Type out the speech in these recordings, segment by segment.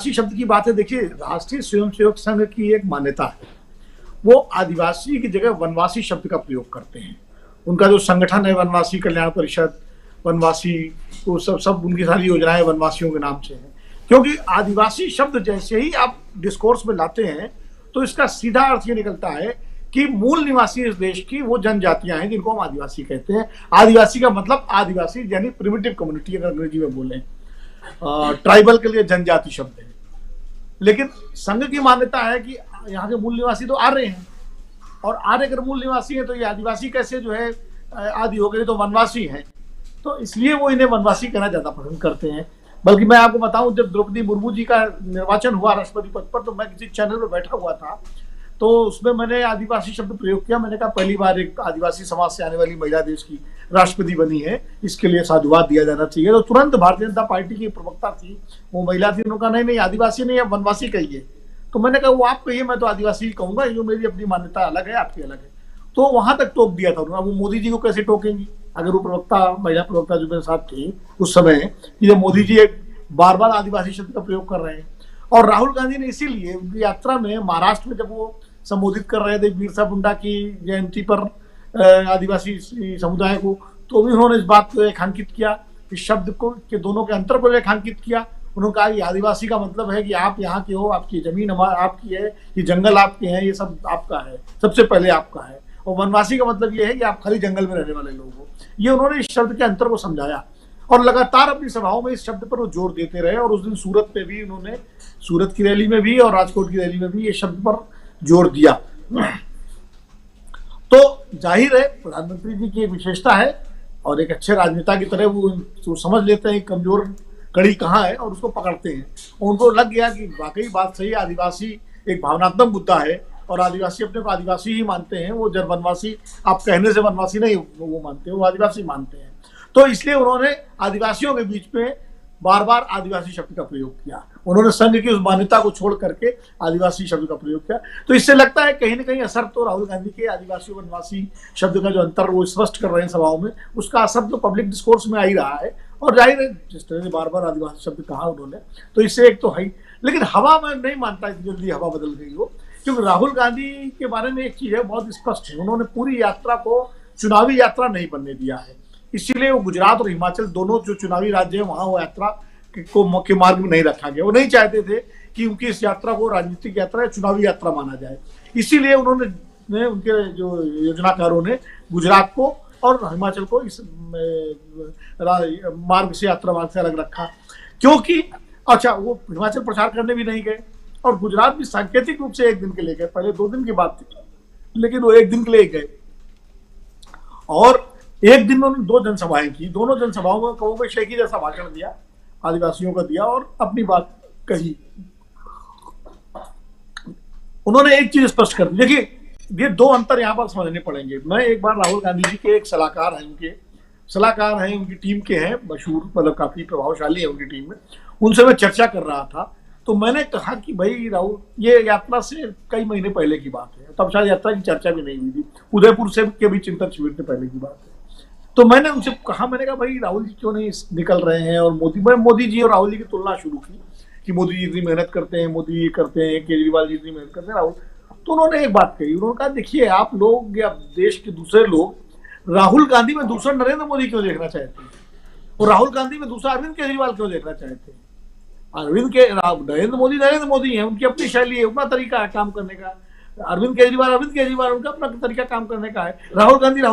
आदिवासी शब्द की बात है। देखिए, राष्ट्रीय स्वयंसेवक संघ की एक मान्यता है, वो आदिवासी की जगह वनवासी शब्द का प्रयोग करते हैं। उनका जो संगठन है वनवासी कल्याण परिषद, वनवासी, वो सब सब उनकी सारी योजनाएं वनवासियों के नाम से हैं। क्योंकि आदिवासी शब्द जैसे ही आप डिस्कोर्स में लाते हैं तो इसका सीधा अर्थ ये निकलता है कि मूल निवासी इस देश की वो जनजातियां हैं जिनको हम आदिवासी कहते हैं। आदिवासी का मतलब आदिवासी यानी प्रिमिटिव कम्युनिटी, अगर अंग्रेजी में बोलें। ट्राइबल के लिए जनजाति शब्द है। लेकिन संघ की मान्यता है कि यहाँ के मूल निवासी तो आर्य हैं, और आर्य अगर मूल निवासी हैं तो ये आदिवासी कैसे जो है आदि हो गए, तो वनवासी हैं। तो इसलिए वो इन्हें वनवासी कहना ज्यादा पसंद करते हैं। बल्कि मैं आपको बताऊं, जब द्रौपदी मुर्मू जी का निर्वाचन हुआ राष्ट्रपति पद पर, तो मैं किसी चैनल पर बैठा हुआ था, तो उसमें मैंने आदिवासी शब्द प्रयोग किया। मैंने कहा पहली बार एक आदिवासी समाज से आने वाली महिला देश की राष्ट्रपति बनी है, इसके लिए साधुवाद दिया जाना चाहिए। तो तुरंत भारतीय जनता पार्टी की प्रवक्ता थी, वो महिला थी, उन्होंने कहा नहीं नहीं, आदिवासी नहीं, अब वनवासी कहिए। तो मैंने कहा वो आप कहिए, मैं तो आदिवासी कहूंगा, जो मेरी अपनी मान्यता अलग है, आपकी अलग है। तो वहां तक टोक दिया था उन्होंने। वो मोदी जी को कैसे टोकेंगी, अगर वो प्रवक्ता, महिला प्रवक्ता जो मेरे साथ थी उस समय, कि जब मोदी जी एक बार बार आदिवासी शब्द का प्रयोग कर रहे हैं। और राहुल गांधी ने इसीलिए उनकी यात्रा में महाराष्ट्र में जब वो संबोधित कर रहे थे बिरसा मुंडा की जयंती पर आदिवासी समुदाय को, तो भी उन्होंने इस बात को रेखांकित किया, इस शब्द को के दोनों के अंतर को रेखांकित किया। उन्होंने कहा कि आदिवासी का मतलब है कि आप यहाँ के हो, आपकी जमीन आपकी है, ये जंगल आपके हैं, ये सब आपका है, सबसे पहले आपका है। और वनवासी का मतलब ये है कि आप खाली जंगल में रहने वाले लोग हो। ये उन्होंने इस शब्द के अंतर को समझाया, और लगातार अपनी सभाओं में इस शब्द पर वो जोर देते रहे। और उस दिन सूरत में भी उन्होंने, सूरत की रैली में भी और राजकोट की रैली में भी ये शब्द पर जोर दिया। तो जाहिर है प्रधानमंत्री जी की एक विशेषता है, और एक अच्छे राजनेता की तरह वो समझ लेते हैं कमजोर कड़ी कहाँ है और उसको पकड़ते हैं। उनको लग गया कि वाकई बात सही है, आदिवासी एक भावनात्मक मुद्दा है, और आदिवासी अपने को आदिवासी ही मानते हैं। वो जब वनवासी, आप कहने से वनवासी नहीं वो मानते हैं, वो आदिवासी मानते हैं। तो इसलिए उन्होंने आदिवासियों के बीच में बार बार आदिवासी शब्द का प्रयोग किया। उन्होंने संघ की उस मान्यता को छोड़ करके आदिवासी शब्द का प्रयोग किया। तो इससे लगता है कहीं ना कहीं असर तो राहुल गांधी के आदिवासी वनवासी शब्द का जो अंतर वो स्पष्ट कर रहे हैं सभाओं में, उसका असर तो पब्लिक डिस्कोर्स में आ ही रहा है। और जाहिर है जिस तरह से बार बार आदिवासी शब्द कहा उन्होंने, तो इससे एक तो है। लेकिन हवा में नहीं मानता इतनी जल्दी हवा बदल गई हो, क्योंकि राहुल गांधी के बारे में एक चीज है बहुत स्पष्ट है, उन्होंने पूरी यात्रा को चुनावी यात्रा नहीं बनने दिया है। इसीलिए वो गुजरात और हिमाचल दोनों जो चुनावी राज्य है वहां वो यात्रा को मुख्य मार्ग में नहीं रखा गया। वो नहीं चाहते थे कि उनकी इस यात्रा को राजनीतिक यात्रा या चुनावी यात्रा माना जाए। इसीलिए उन्होंने, उनके जो योजनाकारों ने गुजरात को और हिमाचल को इस मार्ग से, यात्रा मार्ग से अलग रखा। क्योंकि अच्छा, वो हिमाचल प्रचार करने भी नहीं गए, और गुजरात भी सांकेतिक रूप से एक दिन के लिए गए। पहले 2 दिन की बात थी, लेकिन वो एक दिन के लिए गए। और एक दिन में उन्होंने 2 जनसभाएं की। दोनों जनसभाओं में कहो एक ही जैसा भाषण दिया, आदिवासियों का दिया और अपनी बात कही। उन्होंने एक चीज स्पष्ट कर दी। देखिए, ये 2 अंतर यहाँ पर समझने पड़ेंगे। मैं एक बार राहुल गांधी जी के एक सलाहकार हैं, उनकी टीम के हैं, मशहूर, मतलब काफी प्रभावशाली है उनकी टीम में, उनसे मैं चर्चा कर रहा था। तो मैंने कहा कि भाई राहुल, ये यात्रा से कई महीने पहले की बात है, तब शायद यात्रा की चर्चा भी नहीं हुई थी, उदयपुर से के भी चिंतन शिविर से पहले की बात है। तो मैंने उनसे कहा, मैंने कहा भाई राहुल जी क्यों नहीं निकल रहे हैं, और मोदी जी और राहुल जी की तुलना शुरू की कि मोदी जी इतनी मेहनत करते हैं, मोदी जी करते हैं, केजरीवाल जी इतनी मेहनत करते हैं, राहुल। तो उन्होंने एक बात कही, उन्होंने कहा देखिए, आप लोग या देश के दूसरे लोग राहुल गांधी में दूसरा नरेंद्र मोदी क्यों देखना चाहते हैं, और राहुल गांधी में दूसरा अरविंद केजरीवाल क्यों देखना चाहते हैं। नरेंद्र मोदी है, उनकी अपनी शैली है, अपना तरीका है काम करने का। अरविंद केजरीवाल उनका अपना तरीका काम करने का है। राहुल गांधी है,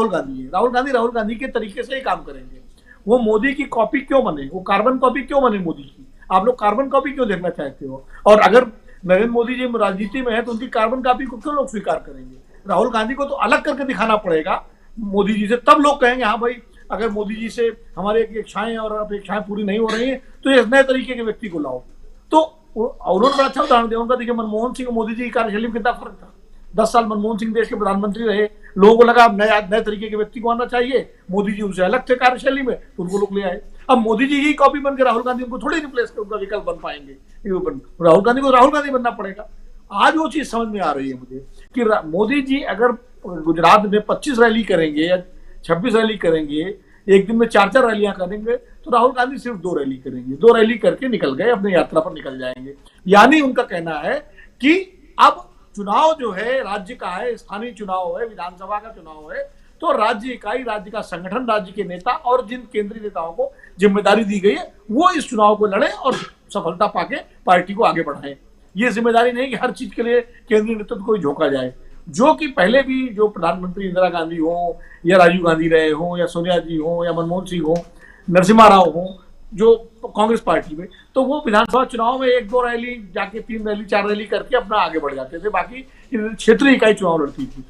राहुल गांधी के तरीके से ही काम करेंगे। वो मोदी की कॉपी क्यों बने, वो कार्बन कॉपी क्यों बने मोदी की, आप लोग कार्बन कॉपी क्यों देखना चाहते हो। और अगर नरेंद्र मोदी जी राजनीति में है तो उनकी कार्बन कॉपी को क्यों लोग स्वीकार करेंगे। राहुल गांधी को तो अलग करके दिखाना पड़ेगा मोदी जी से, तब लोग कहेंगे हाँ भाई, अगर मोदी जी से हमारे इच्छाएं और अपेक्षाएं पूरी नहीं हो रही है तो एक नए तरीके के व्यक्ति को लाओ। तो उन्होंने बड़ा अच्छा उदाहरण दिया। उनका देखिए, मनमोहन सिंह और मोदी जी की कार्यशैली में कितना फर्क था। 10 साल मनमोहन सिंह देश के प्रधानमंत्री रहे, लोगों को लगा अब नए तरीके के व्यक्ति को आना चाहिए। मोदी जी उनसे अलग थे कार्यशैली में, तो उनको लोग ले आए। अब मोदी जी ही कॉपी बनकर राहुल गांधी उनको थोड़ी रिप्लेस कर, उनका विकल्प बन पाएंगे। राहुल गांधी को राहुल गांधी बनना पड़ेगा। आज वो चीज समझ में आ रही है मुझे कि मोदी जी अगर गुजरात में 25 रैली करेंगे या 26 रैली करेंगे, एक दिन में 4 रैलियां करेंगे, तो तो राहुल गांधी सिर्फ 2 रैली करेंगे, 2 रैली करके निकल गए, अपनी यात्रा पर निकल जाएंगे। यानी उनका कहना है कि अब चुनाव जो है राज्य का है, स्थानीय चुनाव है, विधानसभा का चुनाव है, तो राज्य इकाई, राज्य का संगठन, राज्य के नेता और जिन केंद्रीय नेताओं को जिम्मेदारी दी गई है वो इस चुनाव को लड़े और सफलता पाके पार्टी को आगे बढ़ाएं। ये जिम्मेदारी नहीं कि हर चीज के लिए केंद्रीय नेतृत्व को झोंका जाए। जो कि पहले भी जो प्रधानमंत्री इंदिरा गांधी हो या राजीव गांधी रहे हो या सोनिया जी हो या मनमोहन सिंह हो, नरसिम्हा राव हो, जो कांग्रेस पार्टी में, तो वो विधानसभा चुनाव में 1-2 रैली जाके 3 रैली 4 रैली करके अपना आगे बढ़ जाते थे, बाकी क्षेत्रीय इकाई चुनाव लड़ती थी।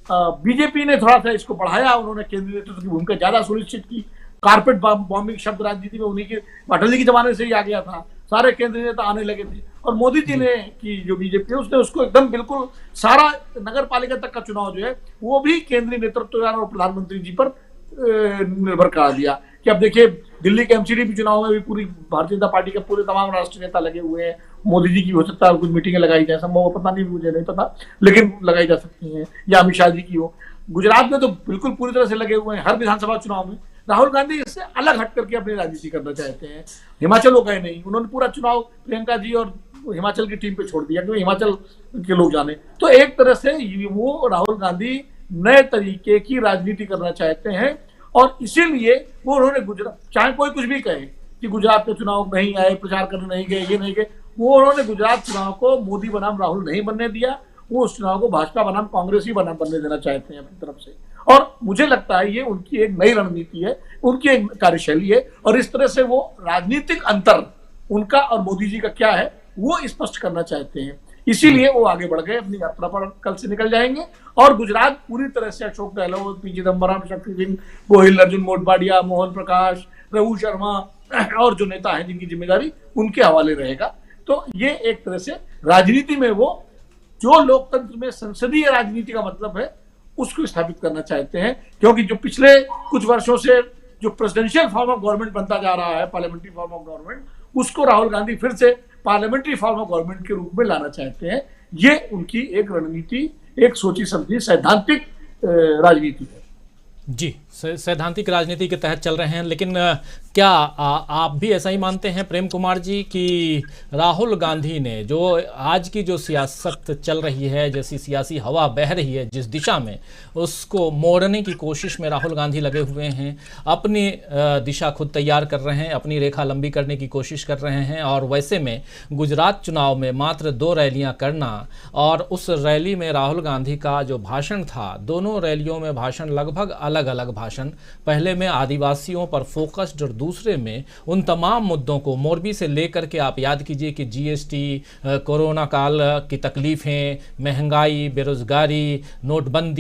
बीजेपी ने थोड़ा सा इसको बढ़ाया, उन्होंने केंद्रीय नेतृत्व की भूमिका ज्यादा सुनिश्चित की। कारपेट बॉम्बिंग शब्द राजनीति में उन्हीं के, अटल जी के जमाने से ही आ गया था, सारे केंद्रीय नेता आने लगे थे। और मोदी जी ने की जो बीजेपी है उसने उसको एकदम बिल्कुल सारा नगर पालिका तक का चुनाव जो है वो भी केंद्रीय नेतृत्व और प्रधानमंत्री जी पर निर्भर करा दिया। कि अब देखिए दिल्ली के एमसीडीपी चुनाव में भी पूरी भारतीय जनता पार्टी के पूरे तमाम राष्ट्रीय नेता लगे हुए हैं। मोदी जी की हो सकता है कुछ मीटिंगें लगाई जाए, संभव पता नहीं, मुझे नहीं पता, लेकिन लगाई जा सकती हैं, या अमित शाह जी की हो। गुजरात में तो बिल्कुल पूरी तरह से लगे हुए हैं हर विधानसभा चुनाव में। राहुल गांधी इससे अलग हट करके अपनी राजनीति करना चाहते हैं। हिमाचल वो गए नहीं, उन्होंने पूरा चुनाव प्रियंका जी और हिमाचल की टीम पे छोड़ दिया क्योंकि हिमाचल के लोग जाने। तो एक तरह से वो राहुल गांधी नए तरीके की राजनीति करना चाहते हैं और इसीलिए वो उन्होंने गुजरात, चाहे कोई कुछ भी कहे कि गुजरात में चुनाव नहीं आए, प्रचार करने नहीं गए, ये नहीं गए, वो उन्होंने गुजरात चुनाव को मोदी बनाम राहुल नहीं बनने दिया, वो उस चुनाव को भाजपा बनाम कांग्रेस ही बनाम बनने देना चाहते हैं अपनी तरफ से। और मुझे लगता है ये उनकी एक नई रणनीति है, उनकी एक कार्यशैली है और इस तरह से वो राजनीतिक अंतर उनका और मोदी जी का क्या है वो स्पष्ट करना चाहते हैं। इसीलिए वो आगे बढ़ गए, अपनी यात्रा पर कल से निकल जाएंगे और गुजरात पूरी तरह से अशोक गहलोत, पी चिदम्बरम, शक्ति सिंह गोहिल, अर्जुन मोढवाडिया, मोहन प्रकाश, रघु शर्मा और जो नेता हैं जिनकी जिम्मेदारी उनके हवाले रहेगा। तो ये एक तरह से राजनीति में वो जो लोकतंत्र में संसदीय राजनीति का मतलब है उसको स्थापित करना चाहते हैं, क्योंकि जो पिछले कुछ वर्षों से जो प्रेसिडेंशियल फॉर्म ऑफ गवर्नमेंट बनता जा रहा है, पार्लियामेंट्री फॉर्म ऑफ गवर्नमेंट, उसको राहुल गांधी फिर से पार्लियामेंट्री फॉर्म ऑफ गवर्नमेंट के रूप में लाना चाहते हैं। ये उनकी एक रणनीति, एक सोची समझी सैद्धांतिक राजनीति है। जी, सैद्धांतिक राजनीति के तहत चल रहे हैं। लेकिन क्या आप भी ऐसा ही मानते हैं प्रेम कुमार जी कि राहुल गांधी ने जो आज की जो सियासत चल रही है, जैसी सियासी हवा बह रही है जिस दिशा में, उसको मोड़ने की कोशिश में राहुल गांधी लगे हुए हैं, अपनी दिशा खुद तैयार कर रहे हैं, अपनी रेखा लंबी करने की कोशिश कर रहे हैं। और वैसे में गुजरात चुनाव में मात्र 2 रैलियां करना और उस रैली में राहुल गांधी का जो भाषण था, दोनों रैलियों में भाषण लगभग अलग अलग भाषण, पहले में आदिवासियों पर फोकस्ड और दूसरे में उन तमाम मुद्दों को, मोरबी से लेकर के आप याद कीजिए कि जीएसटी, कोरोना काल की तकलीफें, महंगाई, बेरोजगारी, नोटबंदी,